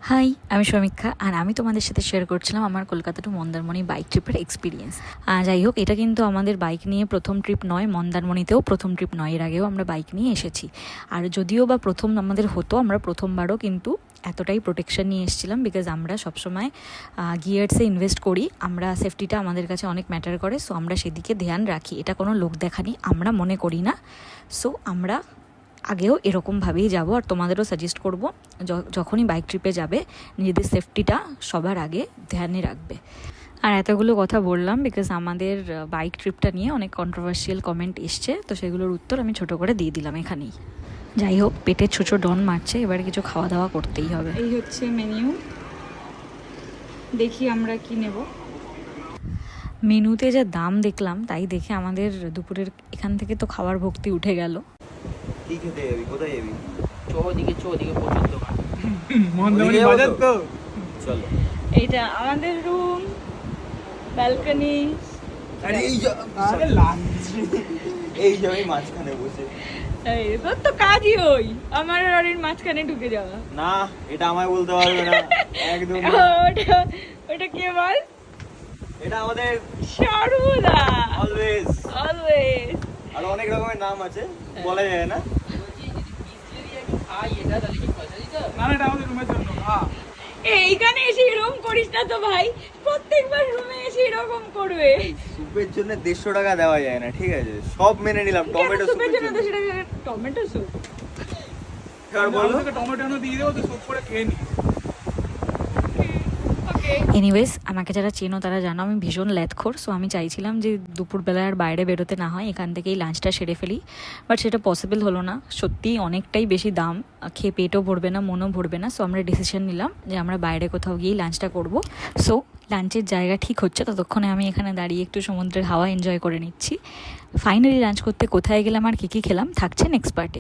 High, আমি সমীক্ষা আর আমি তোমাদের সাথে শেয়ার করছিলাম আমার কলকাতা টু মন্দারমণি বাইক ট্রিপের এক্সপিরিয়েন্স। যাই হোক, এটা কিন্তু আমাদের বাইক নিয়ে প্রথম ট্রিপ নয়, মন্দারমণিতেও প্রথম ট্রিপ নয়, এর আগেও আমরা বাইক নিয়ে এসেছি। আর যদিও বা প্রথম আমাদের হতো, আমরা প্রথমবারও কিন্তু এতটাই প্রোটেকশন নিয়ে এসেছিলাম, বিকজ আমরা সবসময় গিয়ার্সে ইনভেস্ট করি, আমরা সেফটিটা আমাদের কাছে অনেক ম্যাটার করে। সো আমরা সেদিকে ধ্যান রাখি, এটা কোনো লোক দেখানি আমরা মনে করি না। সো আমরা আগেও এরকমভাবেই যাব, আর তোমাদেরও সাজেস্ট করব যখনই বাইক ট্রিপে যাবে নিজেদের সেফটিটা সবার আগে ধ্যানে রাখবে। আর এতগুলো কথা বললাম বিকজ আমাদের বাইক ট্রিপটা নিয়ে অনেক কন্ট্রোভার্সিয়াল কমেন্ট এসছে, তো সেগুলোর উত্তর আমি ছোট করে দিয়ে দিলাম এখানেই। যাই হোক, পেটে ছোটো ডন মারছে, এবারে কিছু খাওয়া দাওয়া করতেই হবে। এই হচ্ছে মেনু, দেখি আমরা কি নেব। মেনুতে যা দাম দেখলাম তাই দেখে আমাদের দুপুরের এখান থেকে তো খাওয়ার ভক্তি উঠে গেল। কি খেতে যাবি, কোথায় যাবি? ওদিকে প্রচুর দোকান। মন্দারমণি বাজার তো চলো। এইটা আমাদের রুম, ব্যালকনি। আরে এই যে আরে লাঞ্চ, এই যে আমি মাঝখানে বসে। এই তোর তো কাজই ওই আমার বাড়ির মাঝখানে ঢুকে যাওয়া। না, এটা আমায় বলতে পারবে না একদম। ওটা ওটা কে বল? এটা আমাদের সর্বদা, অলওয়েজ। অলওয়েজ। আর অনেক রকমের নাম আছে, বলা যায় না। এইখানে এসে এরকম করিস না তো ভাই, প্রত্যেকবার রুমে এসে এরকম করবে। স্যুপের জন্য 150 টাকা দেওয়া যায় না, ঠিক আছে? সব মেনে নিলাম, টমেটো স্যুপের স্যুপের জন্য জন্য। 200 টাকা টমেটো স্যুপ। আর বলো, টমেটো দিয়ে দেবো তো স্যুপ করে খেয়ে নি। এনিওয়েজ, আমাকে যারা চেনো তারা জানো আমি ভীষণ ল্যাথখোর। সো আমি চাইছিলাম যে দুপুরবেলা আর বাইরে বেরোতে না হয়, এখান থেকেই লাঞ্চটা সেরে ফেলি, বাট সেটা পসিবল হলো না। সত্যিই অনেকটাই বেশি দাম, খেয়ে পেটও ভরবে না, মনও ভরবে না। সো আমরা ডিসিশন নিলাম যে আমরা বাইরে কোথাও গিয়েই লাঞ্চটা করব। সো লাঞ্চের জায়গা ঠিক হচ্ছে, ততক্ষণে আমি এখানে দাঁড়িয়ে একটু সমুদ্রের হাওয়া এনজয় করে নিচ্ছি। ফাইনালি লাঞ্চ করতে কোথায় গেলাম আর কী কী খেলাম থাকছে নেক্সট পার্টে।